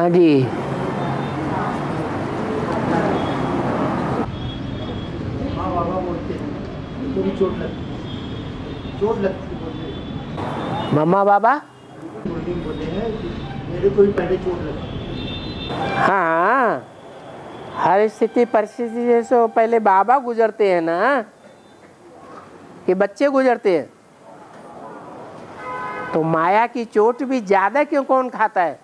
हाँ जी। माँ बाबा बोलते हैं तो भी चोट लगती बोलते हैं। मम्मा बाबा बोलते हैं कि मेरे को भी पहले चोट लगती। हाँ, हर स्थिति परिस्थिति जैसे पहले बाबा गुजरते हैं ना, कि बच्चे गुजरते हैं। तो माया की चोट भी ज्यादा क्यों कौन खाता है?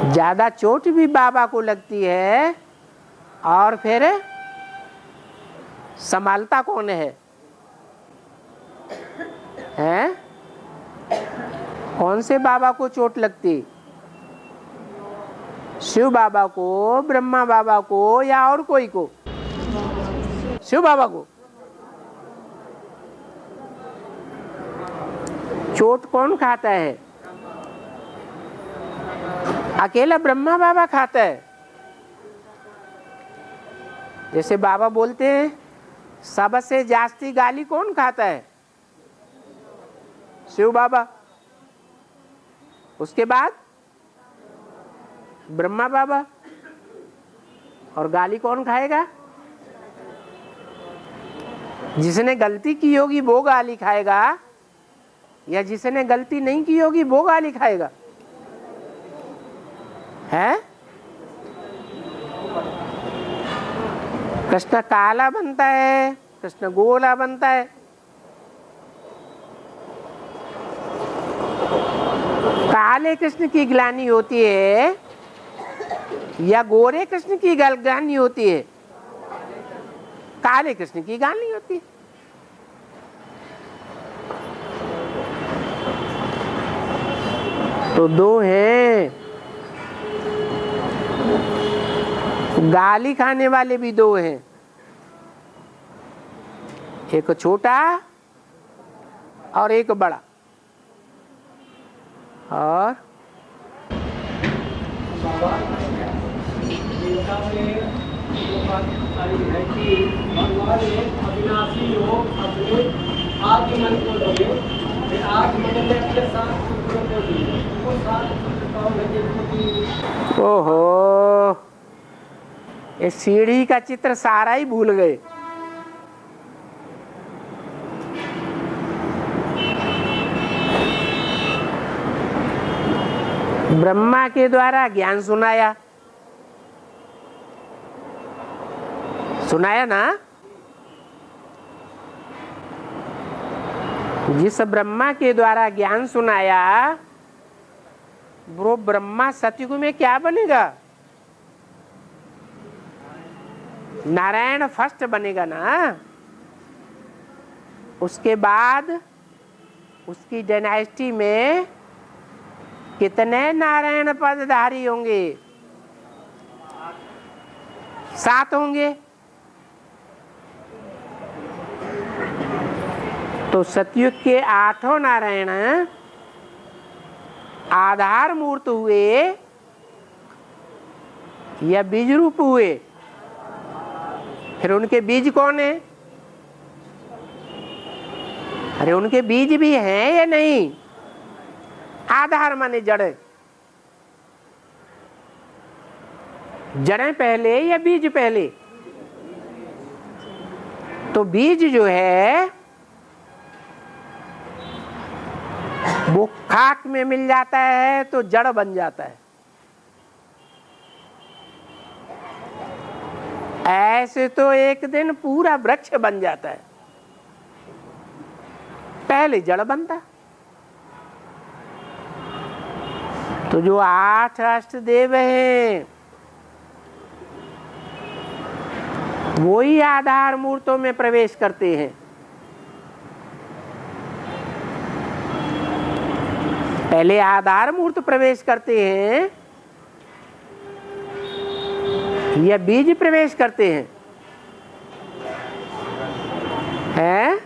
ज्यादा चोट भी बाबा को लगती है, और फिर संभालता कौन है? हैं? कौन से बाबा को चोट लगती? शिव बाबा को, ब्रह्मा बाबा को, या और कोई को? शिव बाबा को। चोट कौन खाता है? अकेला ब्रह्मा बाबा खाता है। जैसे बाबा बोलते हैं, सबसे जास्ती गाली कौन खाता है? शिव बाबा। उसके बाद ब्रह्मा बाबा। और गाली कौन खाएगा? जिसने गलती की होगी वो गाली खाएगा, या जिसने गलती नहीं की होगी वो गाली खाएगा? है? कृष्ण काला बनता है, कृष्ण गोला बनता है। काले कृष्ण की ग्लानि होती है या गोरे कृष्ण की ग्लानि होती है? काले कृष्ण की ग्लानि होती है। तो दो हैं, गाली खाने वाले भी दो हैं, एक छोटा और एक बड़ा। और भगवान एक अविनाशी योग अपने आत्मन को लगे, आत्मन में अपने साथ पुत्रों को दिए, वो साथ पुत्र। ओहो, ये सीढ़ी का चित्र सारा ही भूल गए। ब्रह्मा के द्वारा ज्ञान सुनाया ना। जिस ब्रह्मा के द्वारा ज्ञान सुनाया, वो ब्रह्मा सतयुग में क्या बनेगा? नारायण फर्स्ट बनेगा ना। उसके बाद उसकी डायनेस्टी में कितने नारायण पदधारी होंगे? 7 होंगे। तो सतयुग के 8 नारायण आधार मूर्त हुए या बीज रूप हुए? फिर उनके बीज कौन है? अरे उनके बीज भी हैं या नहीं? आधार माने जड़ें। जड़ें पहले या बीज पहले? तो बीज जो है वो खाक में मिल जाता है तो जड़ बन जाता है। ऐसे तो एक दिन पूरा वृक्ष बन जाता है, पहले जड़ बनता। तो जो 8 अष्टदेव हैं वो ही आधार मूर्तों में प्रवेश करते हैं। पहले आधार मूर्त प्रवेश करते हैं या बीज प्रवेश करते हैं? हैं?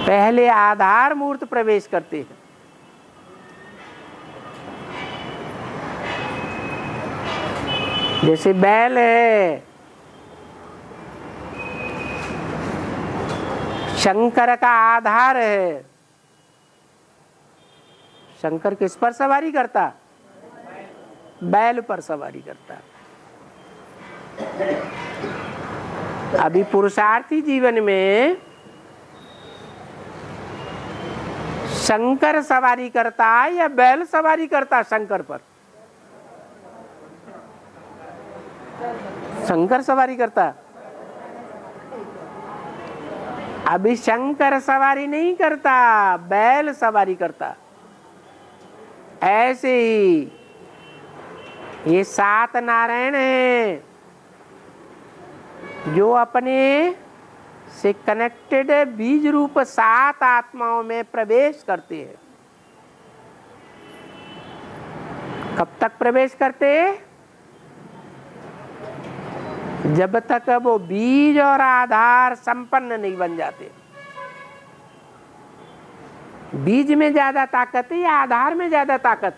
पहले आधार मूर्त प्रवेश करते हैं। जैसे बैल है, शंकर का आधार है, शंकर किस पर सवारी करता? बैल पर सवारी करता। अभी पुरुषार्थी जीवन में शंकर सवारी करता या बैल सवारी करता शंकर पर? शंकर सवारी करता। अभी शंकर सवारी नहीं करता, बैल सवारी करता। ऐसे ही ये 7 नारायण हैं जो अपने से कनेक्टेड बीज रूप 7 आत्माओं में प्रवेश करते हैं। कब तक प्रवेश करते? जब तक वो बीज और आधार संपन्न नहीं बन जाते। बीज में ज्यादा ताकत है या आधार में ज्यादा ताकत?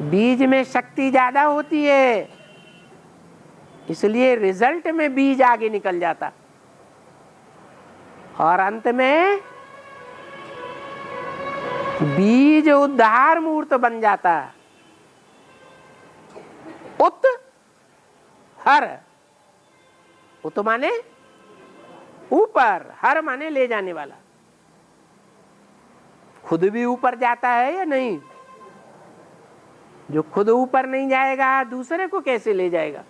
बीज में शक्ति ज्यादा होती है, इसलिए रिजल्ट में बीज आगे निकल जाता और अंत में बीज उद्धार मूर्त बन जाता। उत हर, उत माने ऊपर, हर माने ले जाने वाला। खुद भी ऊपर जाता है या नहीं? जो खुद ऊपर नहीं जाएगा दूसरे को कैसे ले जाएगा?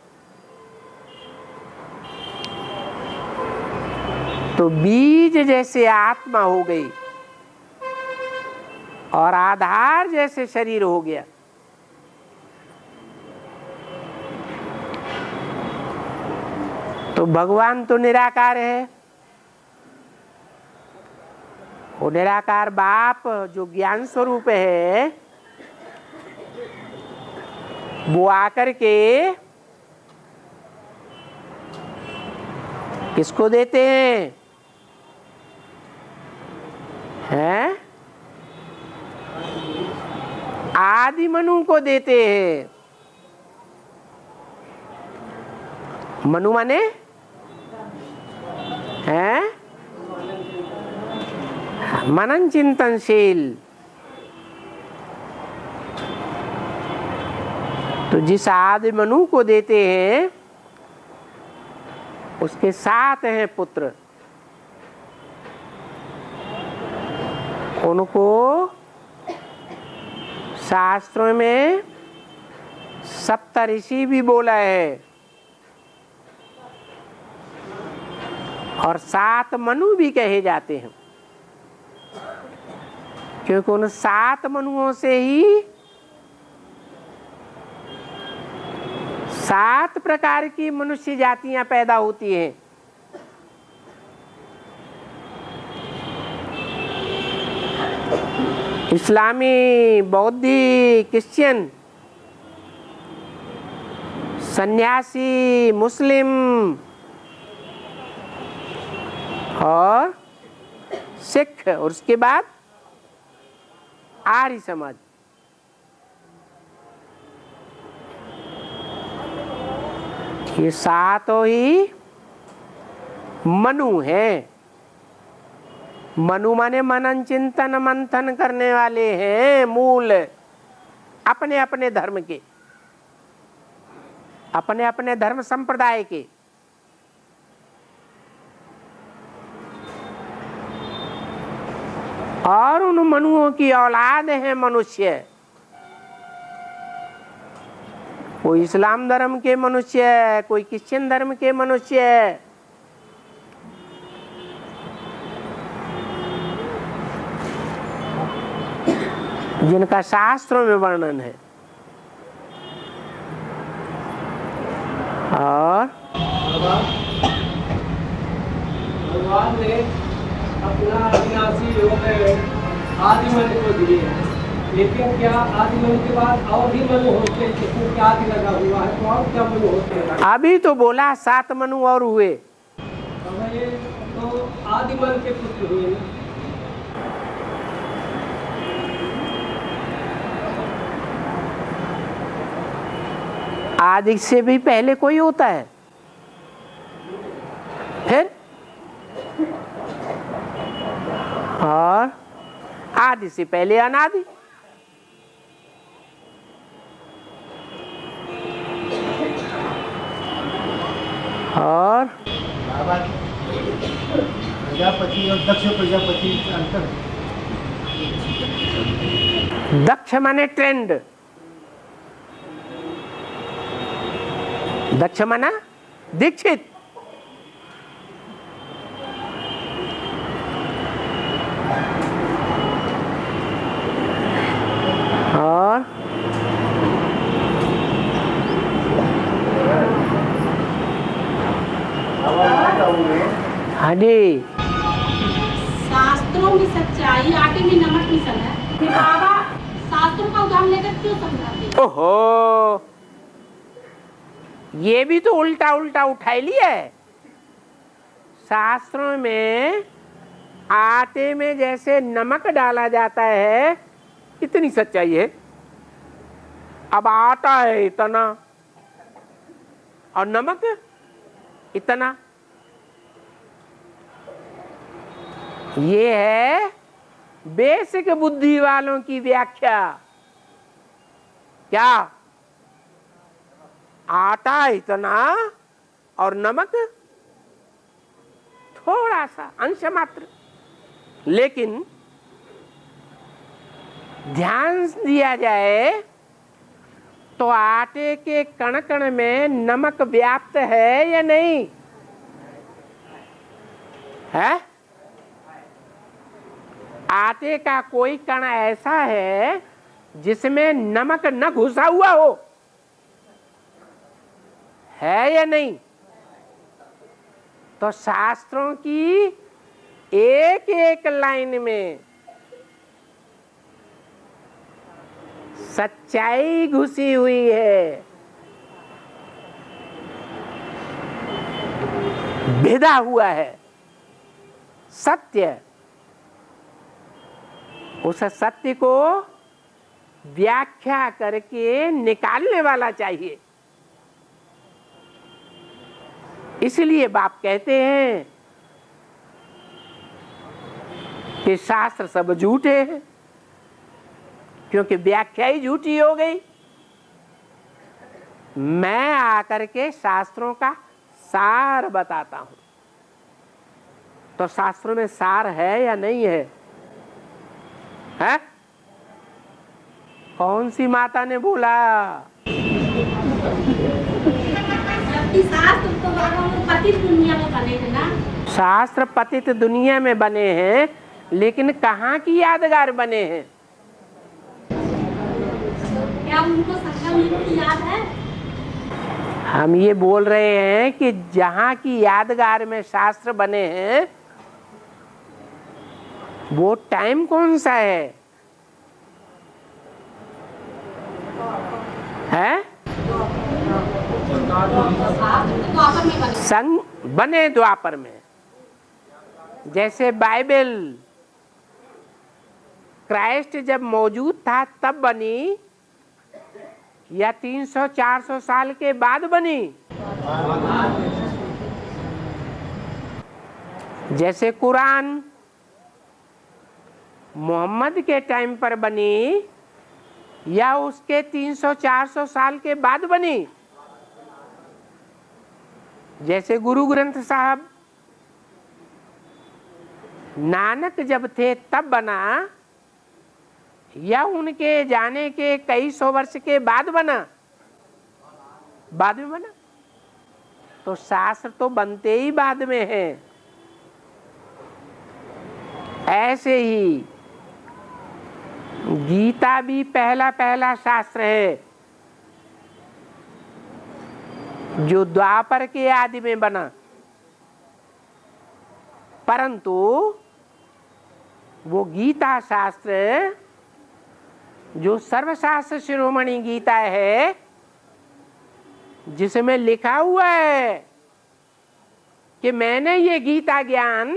तो बीज जैसे आत्मा हो गई और आधार जैसे शरीर हो गया। तो भगवान तो निराकार है। वो निराकार बाप जो ज्ञान स्वरूप है वो आकर के किसको देते हैं? आदि मनु को देते हैं। मनु माने हैं मनन चिंतनशील। तो जिस आदि मनु को देते हैं उसके 7 हैं पुत्र। उनको शास्त्रों में सप्तऋषि भी बोला है और 7 मनु भी कहे जाते हैं, क्योंकि उन 7 मनुओं से ही 7 प्रकार की मनुष्य जातियां पैदा होती हैं। इस्लामी, बौद्धी, क्रिश्चियन, सन्यासी, मुस्लिम और सिख और उसके बाद आर्य समाज। ये 7 ही मनु हैं। मनु माने मनन चिंतन मंथन करने वाले हैं, मूल अपने अपने धर्म के, अपने अपने धर्म संप्रदाय के। और उन मनुओं की औलाद है मनुष्य। कोई इस्लाम धर्म के मनुष्य, कोई क्रिश्चियन धर्म के मनुष्य, जिनका शास्त्रों में वर्णन है। और भगवान ने अपना अविनाशी योग आदि मन को दिए, लेकिन क्या आदि मन के बाद और भी मनु होते हैं जिसमें क्या आदि लगा हुआ है? तो और क्या मनु होते हैं? अभी तो बोला 7 मनु और हुए। तो आदि मन के पुत्र हुए ना? आदि से भी पहले कोई होता है? फिर और आदि से पहले अनादि। और बाबा प्रजापति और दक्ष प्रजापति का अंतर है। दक्ष माने ट्रेंड, दक्ष माना दीक्षित, और हाँ जी, शास्त्रों में सच्चाई आटे में नमक मिसल है। फिर बाबा शास्त्रों का उदाहरण लेकर क्यों समझाते हैं? ओहो, ये भी तो उल्टा उल्टा उठा लिया है। शास्त्रों में आटे में जैसे नमक डाला जाता है, इतनी सच्चाई है। अब आटा है इतना और नमक इतना, ये है बेसिक बुद्धि वालों की व्याख्या। क्या? आटा इतना और नमक थोड़ा सा, अंश मात्र। लेकिन ध्यान दिया जाए तो आटे के कण कण में नमक व्याप्त है या नहीं है? आटे का कोई कण ऐसा है जिसमें नमक न घुसा हुआ हो, है या नहीं? तो शास्त्रों की एक एक लाइन में सच्चाई घुसी हुई है, भेदा हुआ है सत्य। उस सत्य को व्याख्या करके निकालने वाला चाहिए। इसलिए बाप कहते हैं कि शास्त्र सब झूठे हैं, क्योंकि व्याख्या ही झूठी हो गई। मैं आकर के शास्त्रों का सार बताता हूं, तो शास्त्रों में सार है या नहीं है? है? कौन सी माता ने बोला? शास्त्र तो बाबा पतित दुनिया में बने हैं ना। शास्त्र पतित दुनिया में बने हैं, लेकिन कहाँ की यादगार बने हैं? क्या उनको संगम युग की याद है? हम ये बोल रहे हैं कि जहाँ की यादगार में शास्त्र बने हैं, वो टाइम कौन सा है? संग बने द्वापर में। जैसे बाइबल क्राइस्ट जब मौजूद था तब बनी, या 300-400 साल के बाद बनी? जैसे कुरान मोहम्मद के टाइम पर बनी, या उसके 300-400 साल के बाद बनी? जैसे गुरु ग्रंथ साहब नानक जब थे तब बना, या उनके जाने के कई सौ वर्ष के बाद बना? बाद में बना। तो शास्त्र तो बनते ही बाद में है। ऐसे ही गीता भी पहला पहला शास्त्र है जो द्वापर के आदि में बना, परंतु वो गीता शास्त्र जो सर्वशास्त्र शिरोमणि गीता है, जिसमें लिखा हुआ है कि मैंने ये गीता ज्ञान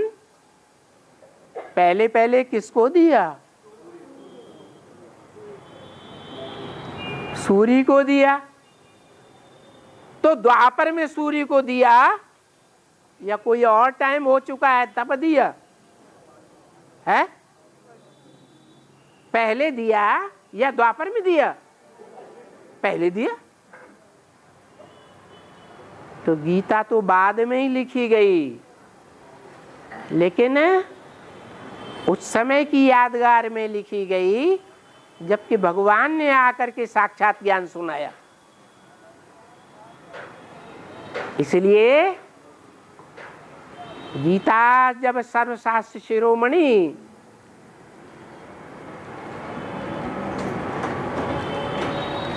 पहले पहले किसको दिया? सूर्य को दिया। तो द्वापर में सूर्य को दिया, या कोई और टाइम हो चुका है तब दिया है? पहले दिया या द्वापर में दिया? पहले दिया। तो गीता तो बाद में ही लिखी गई, लेकिन उस समय की यादगार में लिखी गई जबकि भगवान ने आकर के साक्षात ज्ञान सुनाया। इसलिए गीता जब सर्वशास्त्र शिरोमणि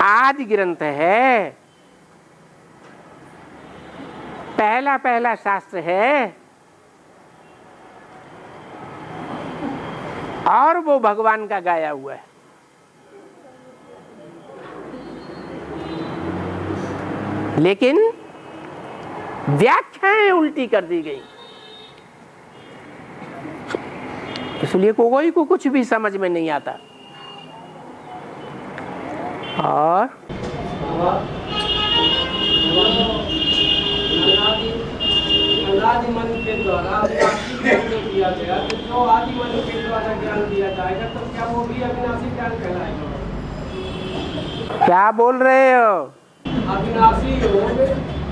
आदि ग्रंथ है, पहला शास्त्र है, और वो भगवान का गाया हुआ है। लेकिन व्याख्याएं उल्टी कर दी गई, इसलिए कोई को कुछ भी समझ में नहीं आता। और अनादि मन के द्वारा दिया गया, तो जो आदि मन के द्वारा ज्ञान दिया जाएगा तो क्या वो भी अविनाशी ज्ञान कहलाएगा? क्या बोल रहे हो? अविनाशी योग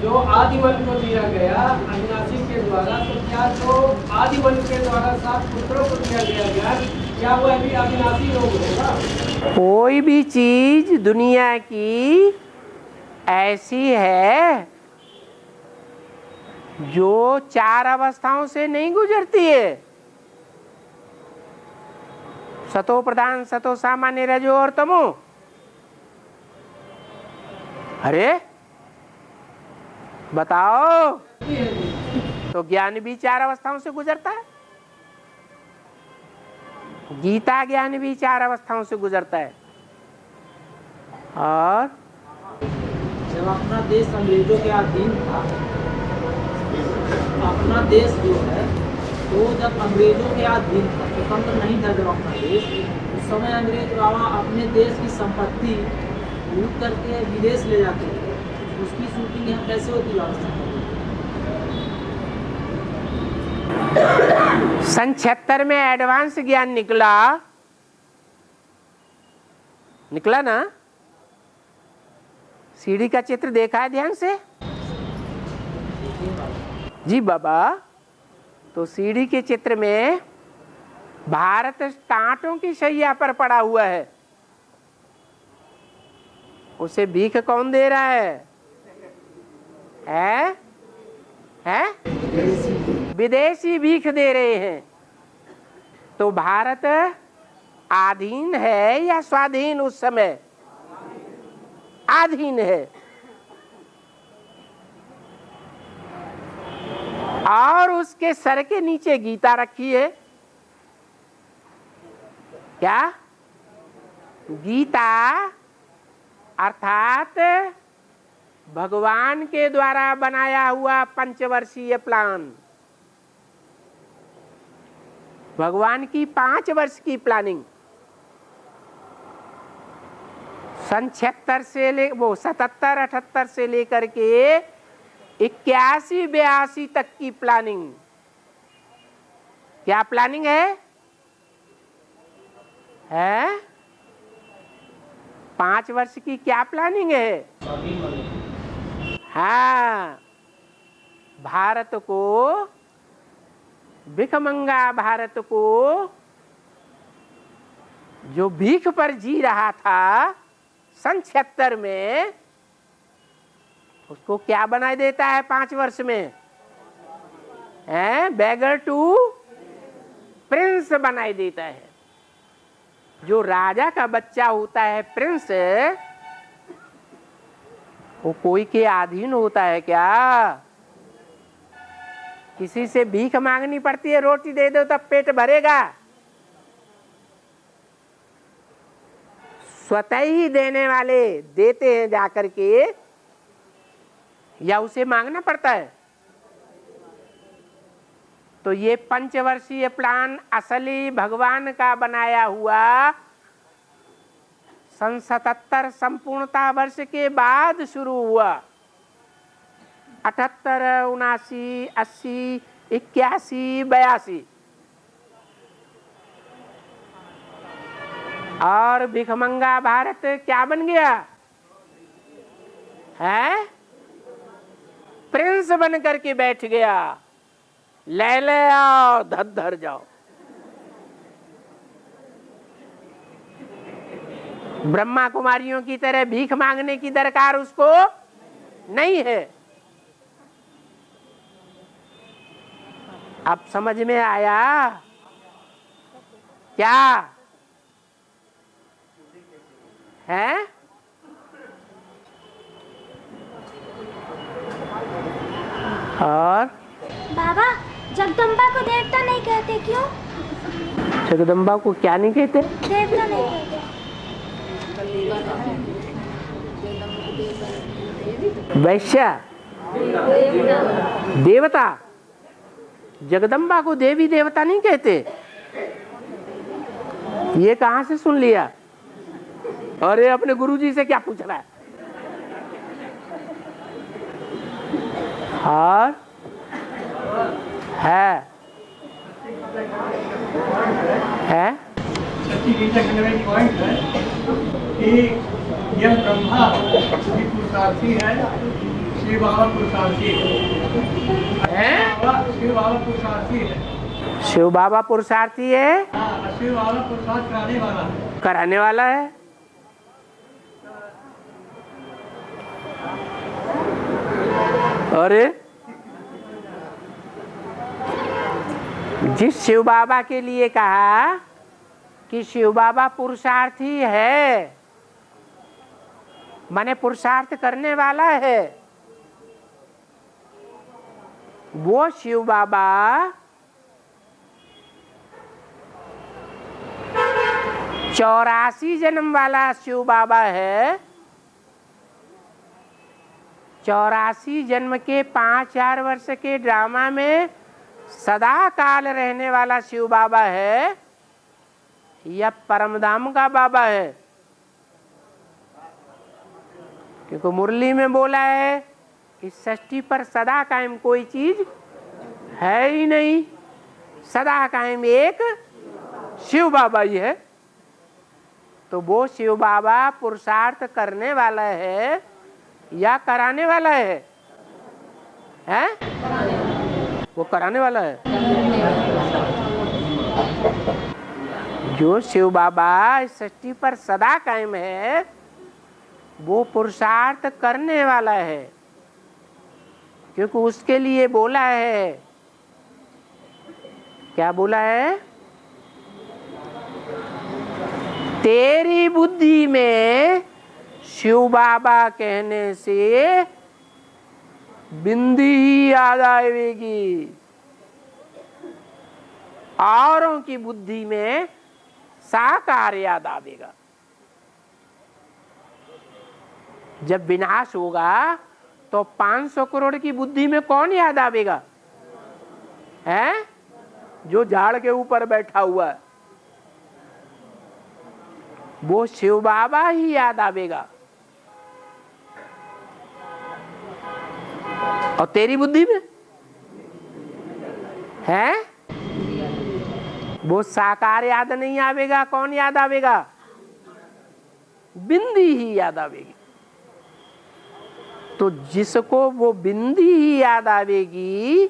जो आदि मन को दिया गया अविनाशी के द्वारा, तो क्या जो आदि मन के द्वारा 7 पुत्रों को दिया गया ज्ञान, क्या वो अभी अविनाशी योग होगा? कोई भी चीज दुनिया की ऐसी है जो 4 अवस्थाओं से नहीं गुजरती है। सतो प्रधान, सतो सामान्य, रजो और तमो। अरे बताओ, तो ज्ञान भी 4 अवस्थाओं से गुजरता है। गीता ज्ञान भी 4 अवस्थाओं से गुजरता है। और जब अपना देश अंग्रेजों के अधीन था, अपना देश जो है तो जब अंग्रेजों के अधीन था, स्वतंत्र नहीं था जब अपना देश, उस समय अंग्रेज रावा अपने देश की संपत्ति लूट करके विदेश ले जाते थे। उसकी शूटिंग यहाँ कैसे होती है? सन 76 में एडवांस ज्ञान निकला ना। सीढ़ी का चित्र देखा है ध्यान से? जी बाबा। तो सीढ़ी के चित्र में भारत कांटों की शैया पर पड़ा हुआ है। उसे भीख कौन दे रहा है? विदेशी भीख दे रहे हैं। तो भारत आधीन है या स्वाधीन? उस समय आधीन है। और उसके सर के नीचे गीता रखी है। क्या? गीता अर्थात भगवान के द्वारा बनाया हुआ पंचवर्षीय प्लान, भगवान की 5 वर्ष की प्लानिंग। सन 76 से 77 78 से लेकर के 81 82 तक की प्लानिंग। क्या प्लानिंग है? 5 वर्ष की क्या प्लानिंग है? हाँ, भारत को, भिखमंगा भारत को, जो भीख पर जी रहा था सन 76 में, उसको क्या बनाए देता है 5 वर्ष में? बेगर टू प्रिंस बनाए देता है। जो राजा का बच्चा होता है प्रिंस, वो कोई के अधीन होता है क्या? किसी से भीख मांगनी पड़ती है, रोटी दे दो तब पेट भरेगा? स्वतः ही देने वाले देते हैं जाकर के, या उसे मांगना पड़ता है? तो ये पंचवर्षीय प्लान असली भगवान का बनाया हुआ सन 77 संपूर्णता वर्ष के बाद शुरू हुआ। 78 79 80 81 82 और भिखमंगा भारत क्या बन गया है? प्रिंस बन करके बैठ गया। ले आओ, धर जाओ। ब्रह्मा कुमारियों की तरह भीख मांगने की दरकार उसको नहीं है। अब समझ में आया क्या है? और बाबा, जगदम्बा को देवता नहीं कहते क्यों? जगदम्बा को क्या नहीं कहते? देवता नहीं कहते। वैश्य देवता, जगदम्बा को देवी देवता नहीं कहते। ये कहाँ से सुन लिया? अरे अपने गुरुजी से क्या पूछ रहा है? और है सच्ची गीता कहने वाली पॉइंट है कि यह ब्रह्मा भी पुरुषार्थी है, शिव बाबा पुरुषार्थी है। शिव बाबा पुरुषार्थी है। शिव बाबा पुरुषार्थी है। हाँ, शिव बाबा पुरुषार्थ कराने वाला है। कराने वाला है। अरे जिस शिव बाबा के लिए कहा कि शिव बाबा पुरुषार्थी है, माने पुरुषार्थ करने वाला है, वो शिव बाबा 84 जन्म वाला शिव बाबा है। 84 जन्म के 5000 वर्ष के ड्रामा में सदा काल रहने वाला शिव बाबा है या परमधाम का बाबा है? क्योंकि मुरली में बोला है कि सृष्टि पर सदा कायम कोई चीज है ही नहीं, सदा कायम एक शिव बाबा ही है। तो वो शिव बाबा पुरुषार्थ करने वाला है या कराने वाला है? हैं? वो कराने वाला है। जो शिव बाबा इस सृष्टि पर सदा कायम है, वो पुरुषार्थ करने वाला है। क्योंकि उसके लिए बोला है, क्या बोला है? तेरी बुद्धि में शिव बाबा कहने से बिंदी ही याद आएगी, औरों की बुद्धि में साकार याद आवेगा। जब विनाश होगा तो 500 करोड़ की बुद्धि में कौन याद आवेगा? है जो झाड़ के ऊपर बैठा हुआ है, वो शिव बाबा ही याद आवेगा। और तेरी बुद्धि में है वो साकार याद नहीं आवेगा। कौन याद आवेगा? बिंदी ही याद आवेगी। तो जिसको वो बिंदी ही याद आवेगी,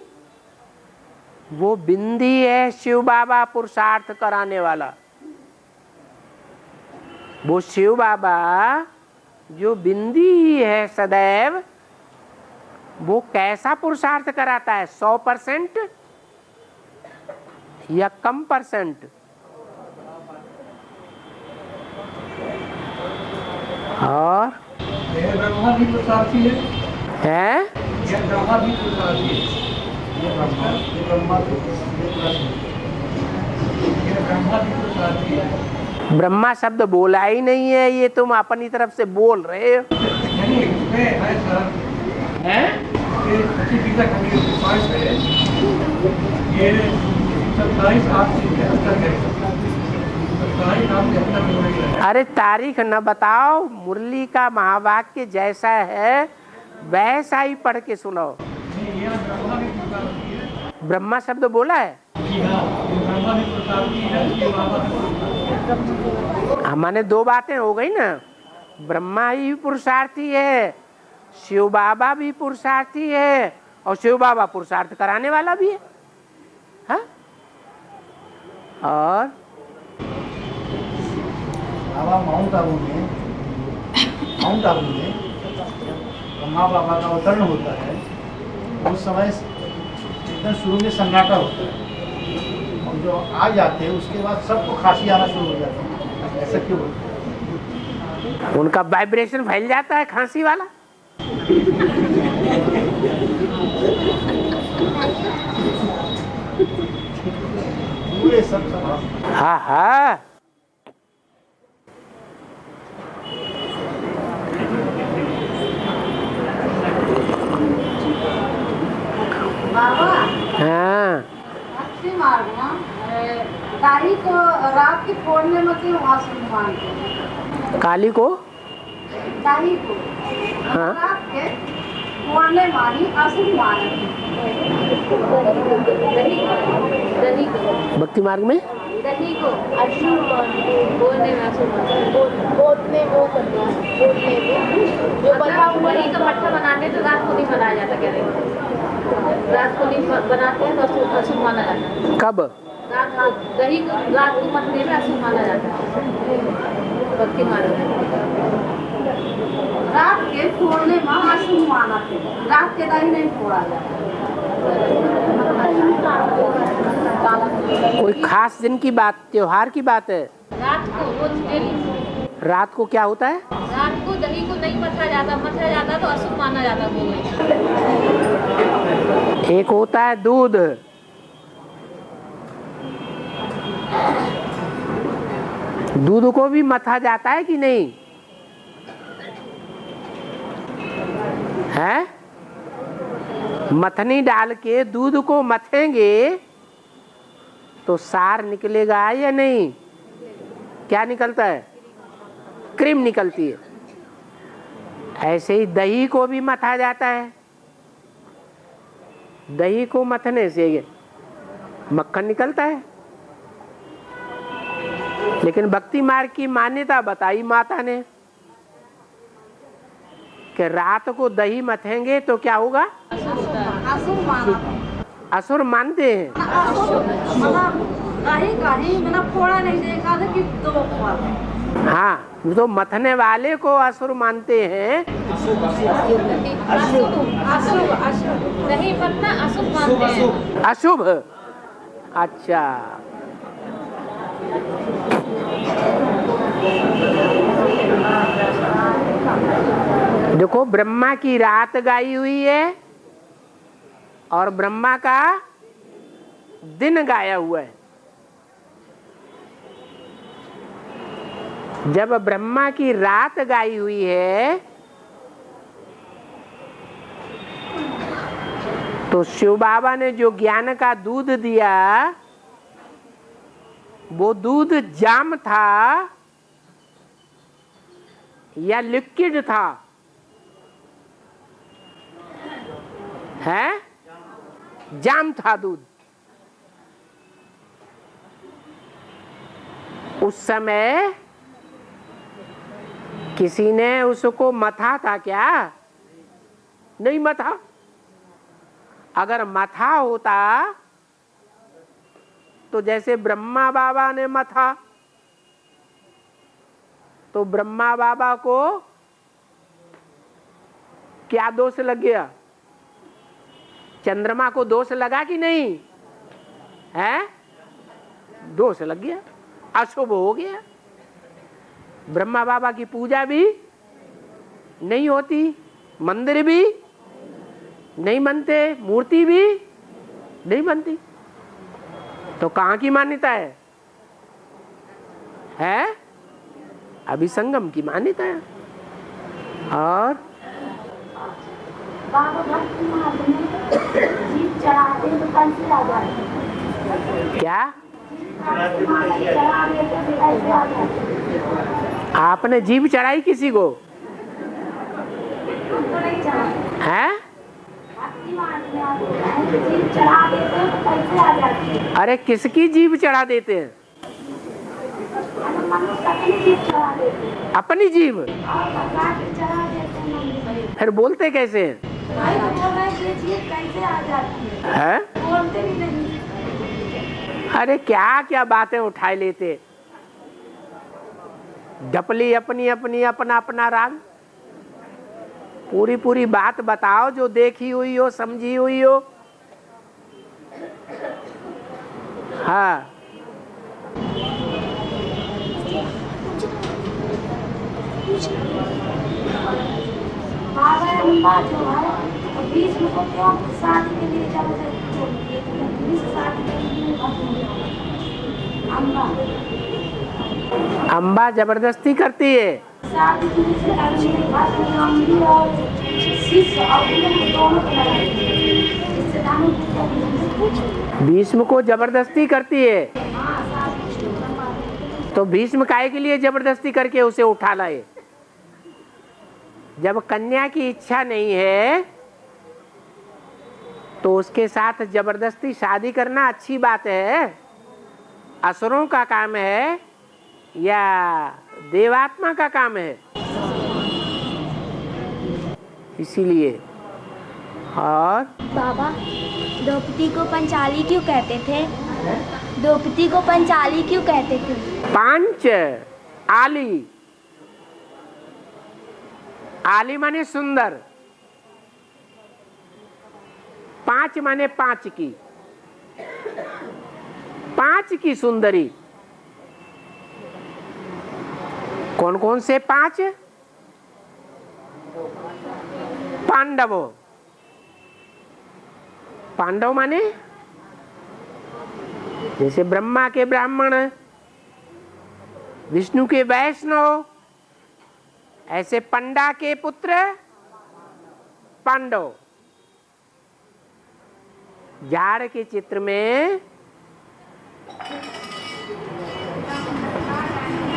वो बिंदी है शिव बाबा पुरुषार्थ कराने वाला। वो शिव बाबा जो बिंदी ही है सदैव, वो कैसा पुरुषार्थ कराता है? 100% या कम परसेंट? और यह ब्रह्मा भी पुरुषार्थी है। यह ब्रह्मा भी पुरुषार्थी है। यह ब्रह्मा भी पुरुषार्थी है। ब्रह्मा शब्द बोला ही नहीं है, ये तुम अपनी तरफ से बोल रहे हो। नहीं, इसमें है सर, हैं? ये सच्ची गीता कहने की पॉइंट है। ये 27 आप के अंदर है, 27 आप के अंदर हो रही है। अरे तारीख न बताओ, मुरली का महावाक्य जैसा है वैसा ही पढ़ के सुनाओ। नहीं, यह ब्रह्मा भी पुरुषार्थी है। ब्रह्मा शब्द बोला है? जी हाँ, ब्रह्मा भी पुरुषार्थी है, शिव बाबा भी पुरुषार्थी है। माने दो बातें हो गई ना, ब्रह्मा ही पुरुषार्थी है, शिव बाबा भी पुरुषार्थी है, और शिव बाबा पुरुषार्थ कराने वाला भी है। हाँ? और बाबा माउंट आबू में ब्रह्मा बाबा का अवतरण होता है, उस समय एकदम शुरू में सन्नाटा होता है, और जो आ जाते हैं उसके बाद सबको खांसी आना शुरू हो जाता है। ऐसा क्यों होता है? उनका वाइब्रेशन फैल जाता है खांसी वाला। पूरे सब हाँ हाँ, बाबा हाँ, अच्छी मार्ग ना गाड़ी को रात के फोड़ने में क्यों आंसू मानते हैं? काली को गाड़ी को हाँ, रात के फोड़ने मानी आंसू मानते भक्ति मार्ग में दही को अशुभ बोलने में अशुभ बोलने वो करना बोलने में जो बना हुआ ही तो मट्ठा बनाते तो रात को नहीं बनाया जाता। कह रहे रात को नहीं बनाते हैं तो अशुभ माना जाता है। कब? रात को दही को रात को मट्ठे में अशुभ माना जाता है। भक्ति मार्ग में रात के फोड़ने में अशुभ माना थे, रात के दही नहीं फोड़ा जाता। कोई खास दिन की बात, त्योहार की बात है? रात को रोज डेली रात को क्या होता है? रात को दही को नहीं मथा जाता तो अशुभ माना जाता। एक होता है दूध, दूध को भी मथा जाता है कि नहीं है? मथनी डाल के दूध को मथेंगे तो सार निकलेगा या नहीं? क्या निकलता है? क्रीम निकलती है। ऐसे ही दही को भी मथा जाता है, दही को मथने से मक्खन निकलता है। लेकिन भक्ति मार्ग की मान्यता बताई माता ने कि रात को दही मथेंगे तो क्या होगा? असुर मानते हैं। फोड़ा नहीं देगा कि दो हाँ, तो मथने वाले को असुर मानते हैं। नहीं पतना अशुभ मानते हैं। अशुभ, अच्छा। देखो, ब्रह्मा की रात गाई हुई है और ब्रह्मा का दिन गाया हुआ है। जब ब्रह्मा की रात गाई हुई है तो शिव बाबा ने जो ज्ञान का दूध दिया वो दूध जाम था या लिक्विड था? है? जाम था दूध। उस समय किसी ने उसको मथा था क्या? नहीं मथा। अगर मथा होता तो जैसे ब्रह्मा बाबा ने मथा तो ब्रह्मा बाबा को क्या दोष लग गया? चंद्रमा को दोष लगा कि नहीं है? दोष लग गया, अशुभ हो गया। ब्रह्मा बाबा की पूजा भी नहीं होती, मंदिर भी नहीं बनते, मूर्ति भी नहीं बनती, तो कहाँ की मान्यता है? अभिसंगम की मान्यता है। और क्या आपने जीभ चढ़ाई किसी को? है? अरे किसकी जीभ चढ़ा देते हैं? अपनी जीभ? फिर बोलते कैसे हैं? है? अरे क्या क्या बातें उठाए लेते, डपली अपनी अपनी अपना अपना राग। पूरी पूरी बात बताओ जो देखी हुई हो, समझी हुई हो। हाँ, अम्बा जबरदस्ती करती है। भीष्म को जबरदस्ती करती है, तो भीष्म काहे के लिए जबरदस्ती करके उसे उठा लाए? जब कन्या की इच्छा नहीं है तो उसके साथ जबरदस्ती शादी करना अच्छी बात है? असुरों का काम है या देवात्मा का काम है? इसीलिए। और बाबा, द्रौपदी को पंचाली क्यों कहते थे? द्रौपदी को पंचाली क्यों कहते थे? पांच आली, आली माने सुंदर, पांच माने पांच की, पांच की सुंदरी। कौन कौन से पांच? पांडवों। पांडव माने जैसे ब्रह्मा के ब्राह्मण, विष्णु के वैष्णव, ऐसे पंडा के पुत्र पांडव। झाड़ के चित्र में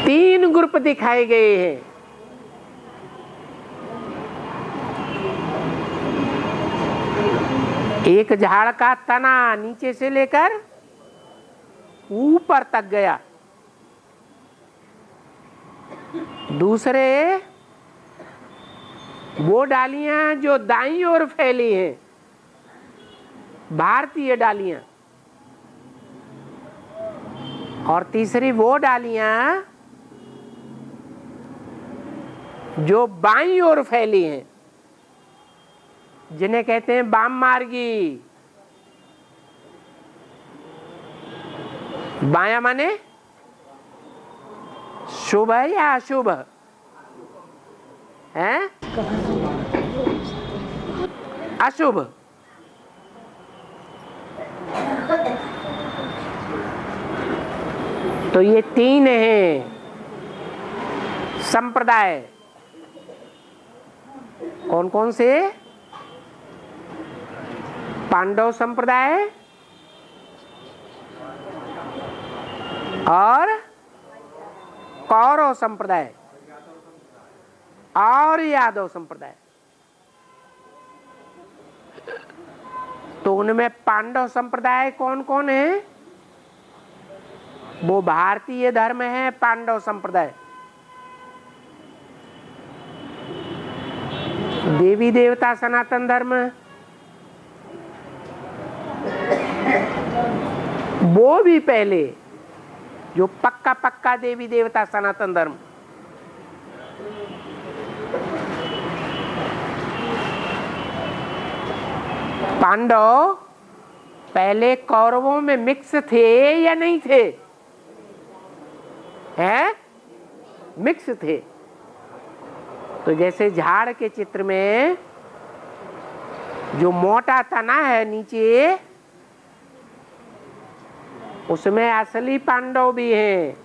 3 ग्रुप दिखाए गए हैं। एक झाड़ का तना नीचे से लेकर ऊपर तक गया, दूसरे वो डालियां जो दाईं ओर फैली हैं, भारतीय डालियां, और तीसरी वो डालियां जो बाईं ओर फैली हैं, जिन्हें कहते हैं वाम मार्गी। बायां माने शुभ या अशुभ है? अशुभ। तो ये 3 हैं संप्रदाय। कौन कौन से? पांडव संप्रदाय और कौरव संप्रदाय और यादव संप्रदाय। तो उनमें पांडव संप्रदाय कौन कौन है? वो भारतीय धर्म है पांडव संप्रदाय। देवी देवता सनातन धर्म, वो भी पहले जो पक्का पक्का देवी देवता सनातन धर्म। पांडव पहले कौरवों में मिक्स थे या नहीं थे? हैं? मिक्स थे। तो जैसे झाड़ के चित्र में जो मोटा तना है नीचे, उसमें असली पांडव भी हैं,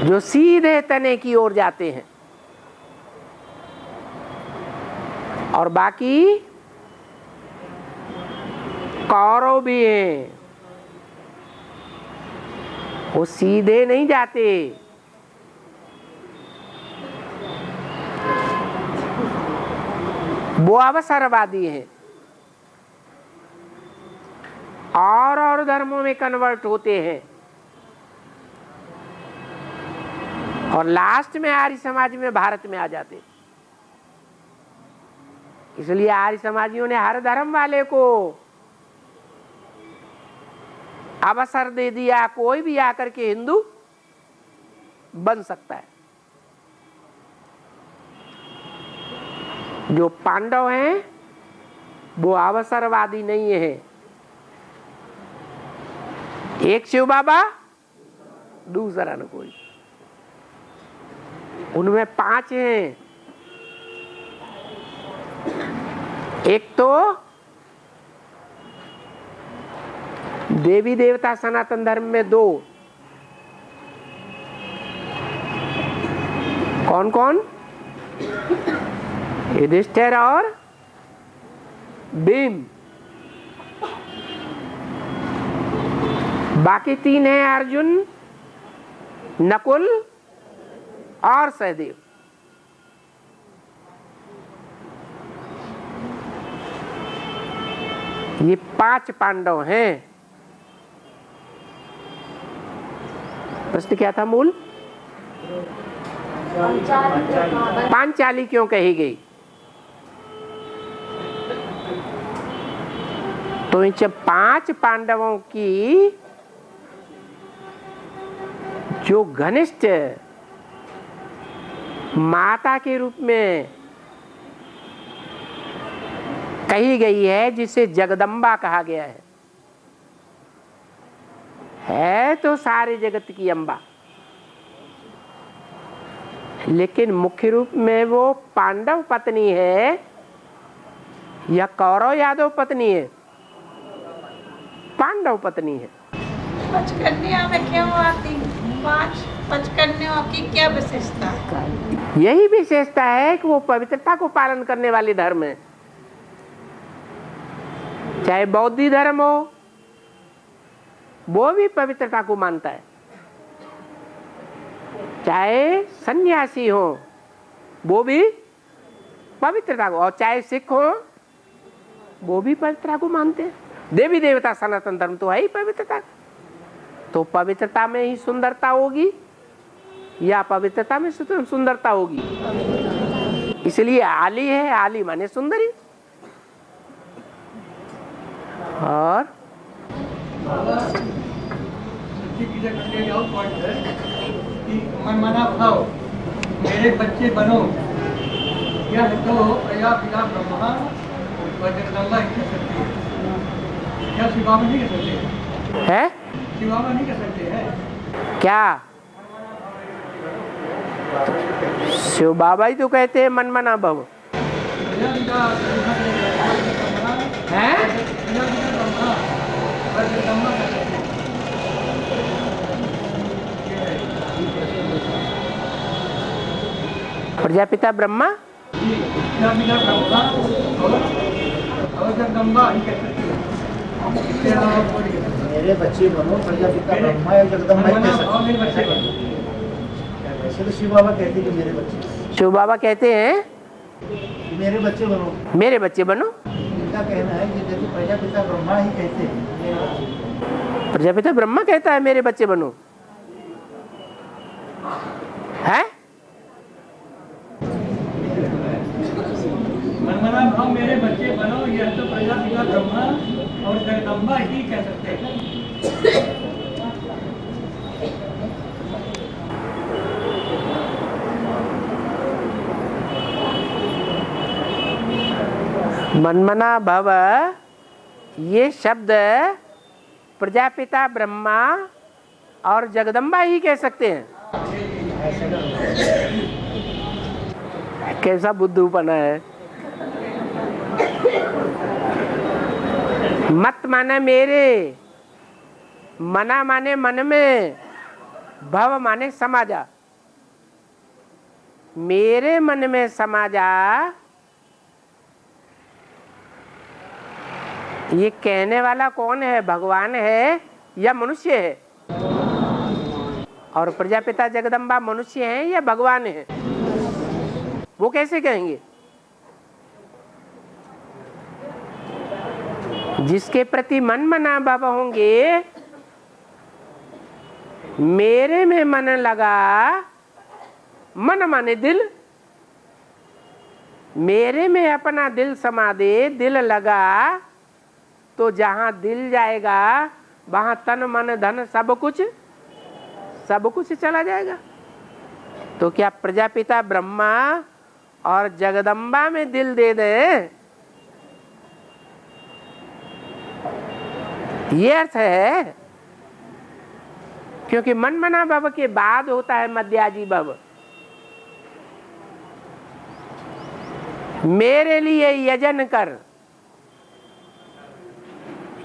जो सीधे तने की ओर जाते हैं, और बाकी कौरव भी हैं, वो सीधे नहीं जाते। वो अवसरवादी हैं। और धर्मों में कन्वर्ट होते हैं और लास्ट में आर्य समाज में भारत में आ जाते। इसलिए आर्य समाजियों ने हर धर्म वाले को अवसर दे दिया, कोई भी आकर के हिंदू बन सकता है। जो पांडव हैं वो अवसरवादी नहीं है। एक शिव बाबा, दूसरा न कोई। उनमें 5 हैं। एक तो देवी देवता सनातन धर्म में 2। कौन कौन? युधिष्ठिर और भीम। बाकी 3 हैं अर्जुन, नकुल और सहदेव। ये 5 पांडव हैं। प्रश्न क्या था मूल? पांचाली क्यों कही गई? तो इन 5 पांडवों की जो घनिष्ठ माता के रूप में कही गई है, जिसे जगदम्बा कहा गया है तो सारे जगत की अम्बा, लेकिन मुख्य रूप में वो पांडव पत्नी है या कौरव यादव पत्नी है? पांडव पत्नी है। पचकन्या में क्यों आती? 5 पचकन्याओं की क्या विशेषता? यही विशेषता है कि वो पवित्रता को पालन करने वाले धर्म है। चाहे बौद्ध धर्म हो, वो भी पवित्रता को मानता है। चाहे सन्यासी हो, वो भी पवित्रता को, और चाहे सिख हो, वो भी पवित्रता को मानते हैं। देवी देवता सनातन धर्म तो है ही पवित्रता। तो पवित्रता में ही सुंदरता होगी या पवित्रता में सुंदरता होगी? इसलिए आली है, आली माने सुंदरी। और मनमाना भाव, मेरे बच्चे बनो, यह तो प्रजा पिता ब्रह्मा और जगदम्बा ही कर सकती है। क्या शिव बाबा नहीं कर सकते है? शिव बाबा नहीं कर सकते हैं क्या? शिव बाबा ही तो कहते हैं मनमना भव है। प्रजापिता ब्रह्मा और जगदम्बा ही कह सकती है। मेरे बच्चे बनो, प्रजापिता ब्रह्मा या जगदम्बा ही कह सकते हैं। वैसे तो शिव बाबा कहते हैं कि मेरे बच्चे। शिव बाबा कहते हैं मेरे बच्चे बनो, मेरे बच्चे बनो। इनका कहना है कि जैसे प्रजापिता ब्रह्मा ही कहते हैं। प्रजापिता ब्रह्मा कहता है मेरे बच्चे बनो, है? मनमना भाव मेरे बच्चे बनो, यह तो प्रजापिता ब्रह्मा और जगदम्बा ही कह सकते हैं। मनमना भव ये शब्द प्रजापिता ब्रह्मा और जगदम्बा ही कह सकते हैं। कैसा बुद्धूपना है। मत माने मेरे, मना माने मन में, भव माने समाजा। मेरे मन में समाजा, ये कहने वाला कौन है? भगवान है या मनुष्य है? और प्रजापिता जगदम्बा मनुष्य हैं या भगवान है? वो कैसे कहेंगे? जिसके प्रति मन मना भाव होंगे, मेरे में मन लगा, मन माने दिल, मेरे में अपना दिल समा दे, दिल लगा, तो जहां दिल जाएगा वहां तन मन धन सब कुछ चला जाएगा। तो क्या प्रजापिता ब्रह्मा और जगदम्बा में दिल दे दे, ये अर्थ है। क्योंकि मन मना भव के बाद होता है मध्याजी भव। मेरे लिए यजन कर,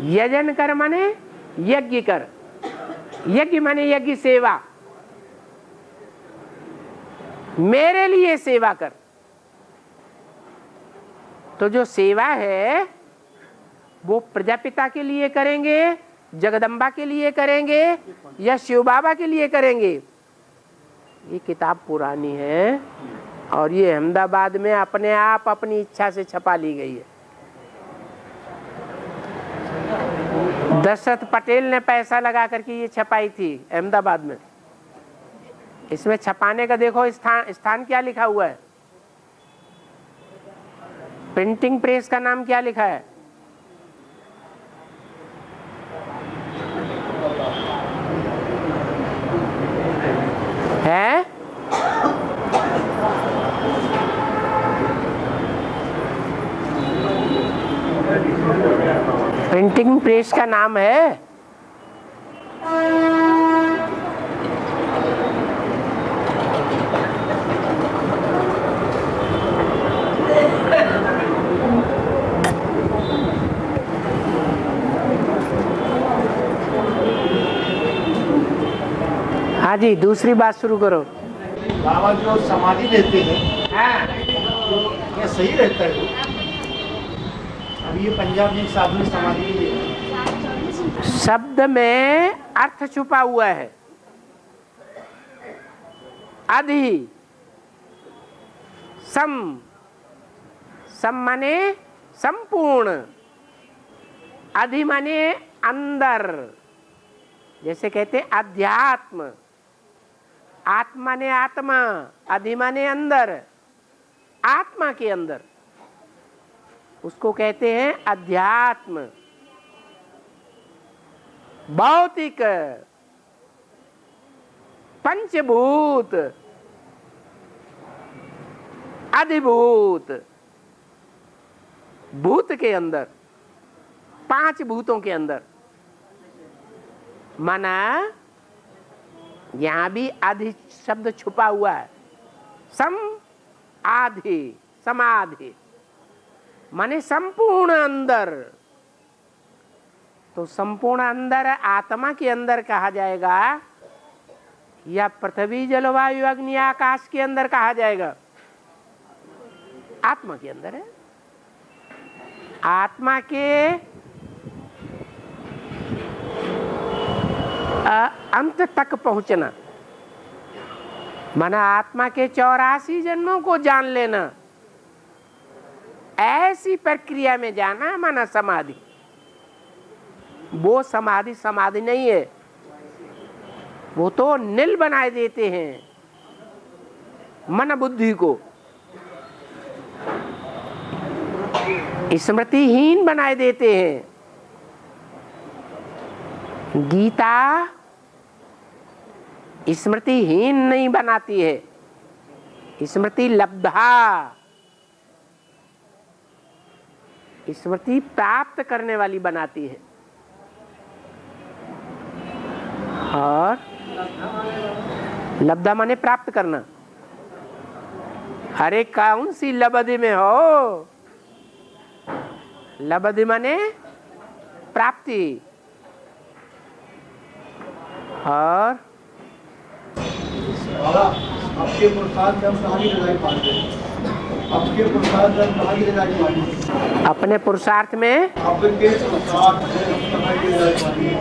यजन कर माने यज्ञ कर, यज्ञ माने यज्ञ सेवा, मेरे लिए सेवा कर। तो जो सेवा है वो प्रजापिता के लिए करेंगे, जगदम्बा के लिए करेंगे या शिव बाबा के लिए करेंगे। ये किताब पुरानी है और ये अहमदाबाद में अपने आप अपनी इच्छा से छपा ली गई है। दशरथ पटेल ने पैसा लगा करके ये छपाई थी अहमदाबाद में। इसमें छपाने का देखो स्थान क्या लिखा हुआ है, प्रिंटिंग प्रेस का नाम क्या लिखा है। प्रिंटिंग प्रेस का नाम है हाँ जी, दूसरी बात शुरू करो। बाबा जो समाधि लेते हैं, क्या सही रहता है? अभी ये पंजाब में साधु ने समाधि ली। शब्द में अर्थ छुपा हुआ है। अधि सम, सम माने संपूर्ण, अधि माने अंदर। जैसे कहते अध्यात्म, आत्मा ने आत्मा, अधि माने अंदर, आत्मा के अंदर, उसको कहते हैं अध्यात्म। भौतिक, पंचभूत, अधिभूत, भूत के अंदर, पांच भूतों के अंदर। माना यहां भी आधि शब्द छुपा हुआ है। सम आधि, समाधि माने संपूर्ण अंदर। तो संपूर्ण अंदर आत्मा के अंदर कहा जाएगा या पृथ्वी जलवायु अग्नि आकाश के अंदर कहा जाएगा? आत्मा के अंदर है। आत्मा के अंत तक पहुंचना माना आत्मा के 84 जन्मों को जान लेना, ऐसी प्रक्रिया में जाना माना समाधि। वो समाधि समाधि नहीं है, वो तो नील बनाए देते हैं मन बुद्धि को, स्मृतिहीन बनाए देते हैं। गीता स्मृतिहीन नहीं बनाती है, स्मृति लब्धा, स्मृति प्राप्त करने वाली बनाती है। और लब्धा माने प्राप्त करना। अरे कौन सी लबधि में हो? लबधि माने प्राप्ति। और आपके पुरुषार्थ से हम समाधि ले पाते हैं। आपके पुरुषार्थ से हम समाधि ले पाते हैं। अपने पुरुषार्थ में आपके पुरुषार्थ से हम समाधि ले पाते हैं।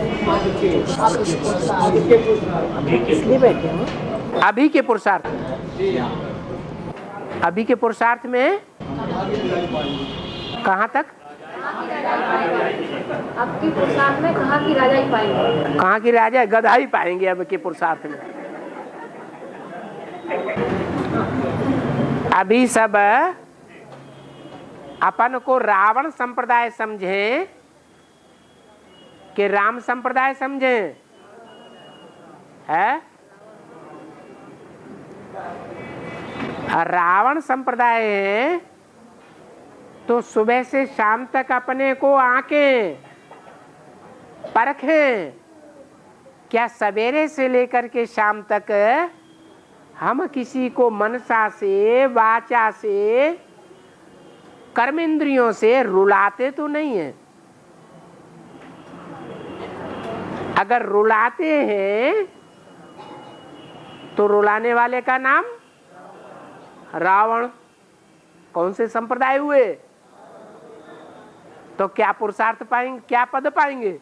अभी के पुरुषार्थ, अभी के पुरुषार्थ में कहाँ तक? अब की पुरुषार्थ में कहाँ की राजा ही पाएंगे? कहाँ की राजा? गधा ही पाएंगे अब के पुरुषार्थ में। अभी सब अपन को रावण संप्रदाय समझे कि राम संप्रदाय समझे? है रावण संप्रदाय है तो सुबह से शाम तक अपने को आंखें परखें। क्या सवेरे से लेकर के शाम तक हम किसी को मनसा से, वाचा से, कर्मेंद्रियों से रुलाते तो नहीं है? अगर रुलाते हैं तो रुलाने वाले का नाम रावण। कौन से संप्रदाय हुए? तो क्या पुरुषार्थ पाएंगे, क्या पद पाएंगे?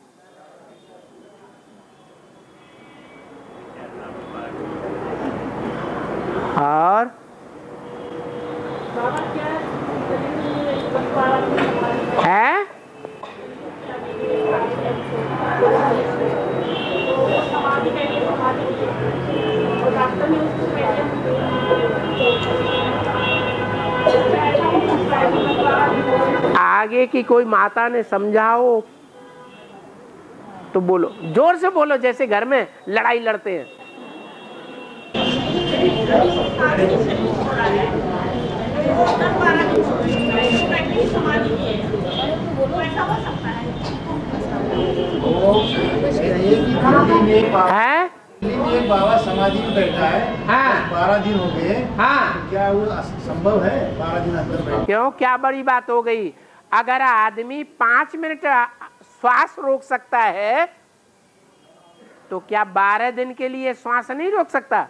और है आगे की कोई माता ने समझाओ तो बोलो, जोर से बोलो, जैसे घर में लड़ाई लड़ते हैं। है एक बाबा समाधि में बैठा है। हाँ। 12 दिन हो गए। हाँ। तो क्या वो संभव है 12 दिन अंदर बैठ? क्यों, क्या बड़ी बात हो गई? अगर आदमी 5 मिनट श्वास रोक सकता है तो क्या 12 दिन के लिए श्वास नहीं रोक सकता?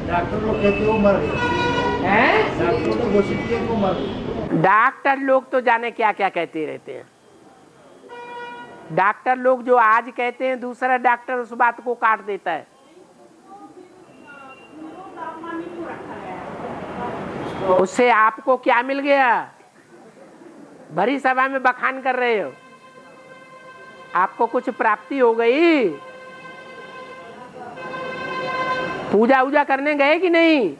डॉक्टर लोग कहते वो मर गए हैं। डॉक्टर तो घोषित किए वो मर गए। डॉक्टर लोग तो जाने क्या क्या कहते रहते हैं। डॉक्टर लोग जो आज कहते हैं दूसरा डॉक्टर उस बात को काट देता है। उससे आपको क्या मिल गया? भरी सभा में बखान कर रहे हो, आपको कुछ प्राप्ति हो गई? पूजा वूजा करने गए कि नहीं?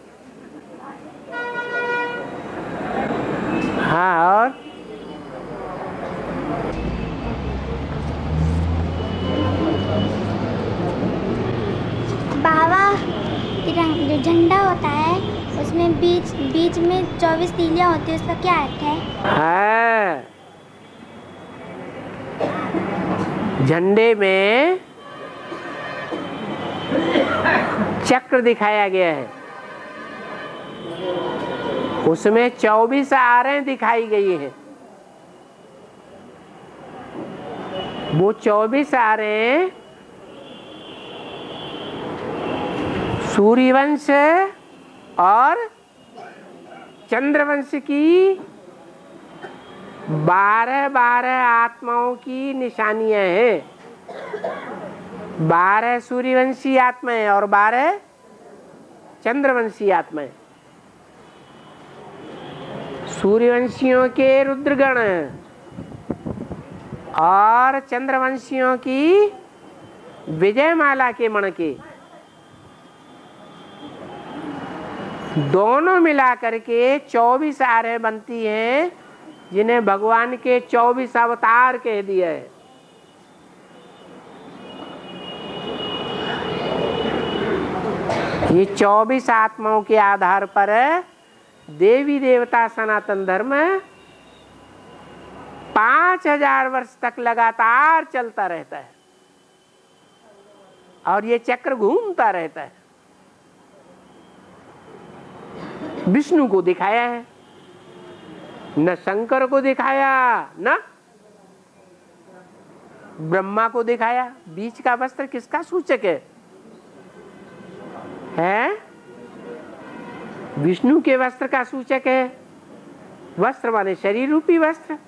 हाँ। और बाबा जो झंडा होता है उसमें बीच में 24 तीलियां होती है, उसका क्या अर्थ है? झंडे में चक्र दिखाया गया है, उसमें 24 आरें दिखाई गई हैं। वो 24 आरें सूर्यवंश और चंद्रवंश की 12 आत्माओं की निशानियां हैं। 12 सूर्यवंशी आत्माएं और 12 चंद्रवंशी आत्माएं। सूर्यवंशियों के रुद्रगण और चंद्रवंशियों की विजयमाला के मणके, दोनों मिलाकर के 24 आरें बनती हैं, जिन्हें भगवान के 24 अवतार कह दिया है। ये 24 आत्माओं के आधार पर देवी देवता सनातन धर्म 5000 वर्ष तक लगातार चलता रहता है और ये चक्र घूमता रहता है। विष्णु को दिखाया है, न शंकर को दिखाया, न ब्रह्मा को दिखाया। बीच का वस्त्र किसका सूचक है? विष्णु के वस्त्र का सूचक है। वस्त्र माने शरीर रूपी वस्त्र।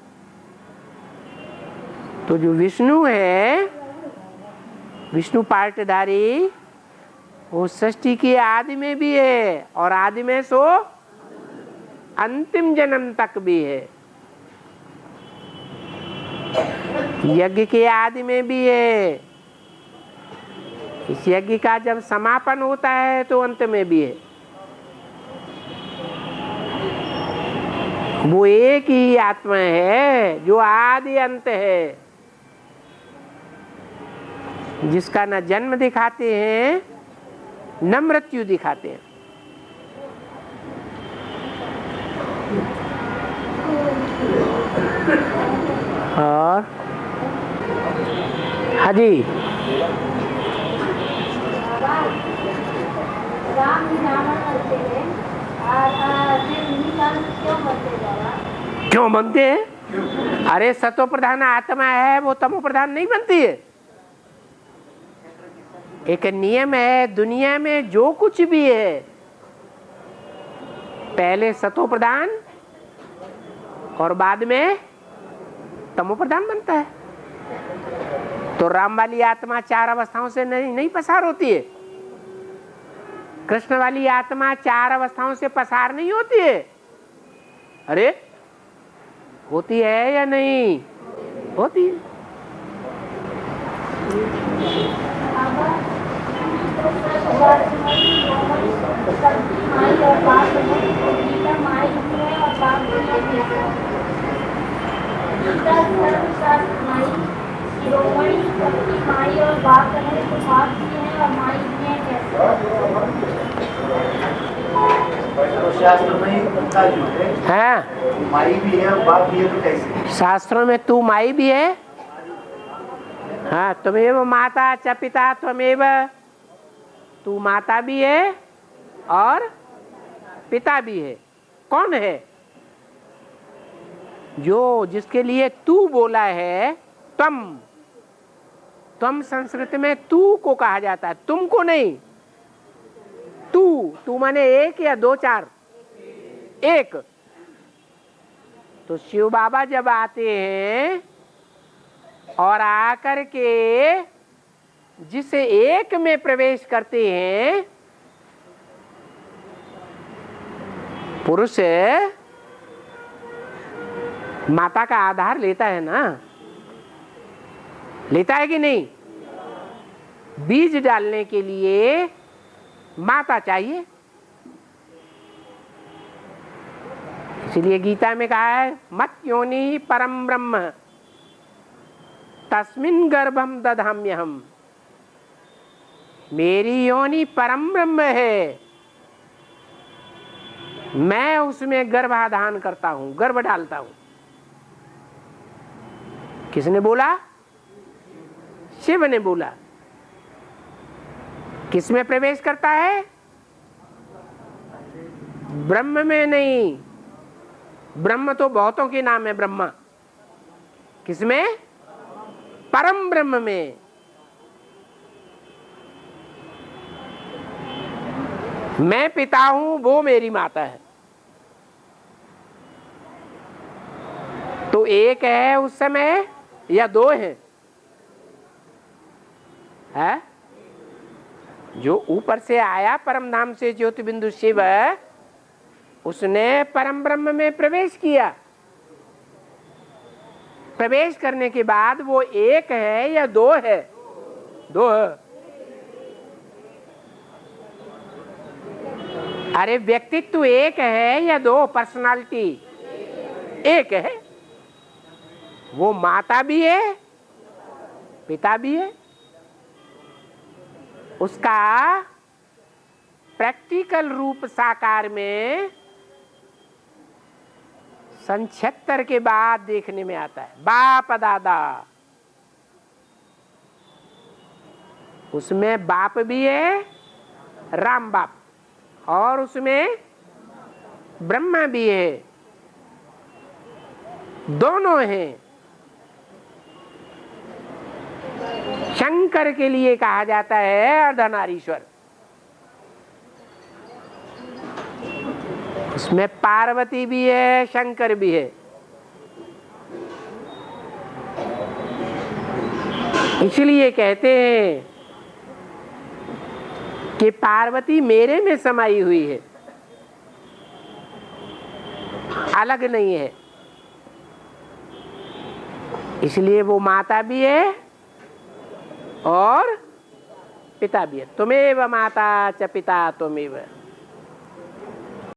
तो जो विष्णु है, विष्णु पार्टधारी, वो सृष्टि के आदि में भी है और आदि में सो अंतिम जन्म तक भी है, यज्ञ के आदि में भी है, इस यज्ञ का जब समापन होता है तो अंत में भी है। वो एक ही आत्मा है जो आदि अंत है, जिसका न जन्म दिखाते हैं न मृत्यु दिखाते हैं। और हाजी क्यों बनते हैं? अरे सतो प्रधान आत्मा है, वो तमो प्रधान नहीं बनती है। एक नियम है दुनिया में, जो कुछ भी है पहले सतो प्रधान और बाद में तमो प्रधान बनता है। तो राम वाली आत्मा 4 अवस्थाओं से नहीं पसार होती है, कृष्ण वाली आत्मा 4 अवस्थाओं से पसार नहीं होती है। अरे होती है या नहीं? होती है। तो शास्त्र में उनका जो है हाँ, माई भी है और बाप भी है, तो कैसे? शास्त्रों में तू माई भी है। हाँ, त्वमेव माता च पिता त्वमेव, तू माता भी है और पिता भी है। कौन है? जो जिसके लिए तू बोला है, त्वम संस्कृत में तू को कहा जाता है, तुमको नहीं। तू माने एक या 2 4? एक। तो शिव बाबा जब आते हैं और आकर के जिस एक में प्रवेश करते हैं, पुरुष माता का आधार लेता है ना, लेता है कि नहीं? बीज डालने के लिए माता चाहिए। इसलिए गीता में कहा है मत योनि परम ब्रह्म तस्मिन् गर्भम दधाम्यहम्। मेरी योनि परम ब्रह्म है, मैं उसमें गर्भाधान करता हूं, गर्भ डालता हूं। किसने बोला? शिव ने बोला। किसमें प्रवेश करता है? ब्रह्म में नहीं, ब्रह्म तो बहुतों के नाम है ब्रह्मा। किसमें? परम ब्रह्म में। मैं पिता हूं, वो मेरी माता है। तो एक है उस समय या 2 है? जो ऊपर से आया परम धाम से ज्योति बिंदु शिव, उसने परम ब्रह्म में प्रवेश किया। प्रवेश करने के बाद वो एक है या 2 है? 2 है। अरे व्यक्तित्व एक है या 2? पर्सनालिटी एक है। वो माता भी है, पिता भी है। उसका प्रैक्टिकल रूप साकार में 76 के बाद देखने में आता है। बाप दादा, उसमें बाप भी है, राम बाप, और उसमें ब्रह्मा भी है, दोनों हैं। शंकर के लिए कहा जाता है अर्धनारीश्वर। उसमें पार्वती भी है, शंकर भी है। इसलिए कहते हैं कि पार्वती मेरे में समाई हुई है। अलग नहीं है, इसलिए वो माता भी है और पिता भी है। त्वमेव माता च पिता त्वमेव।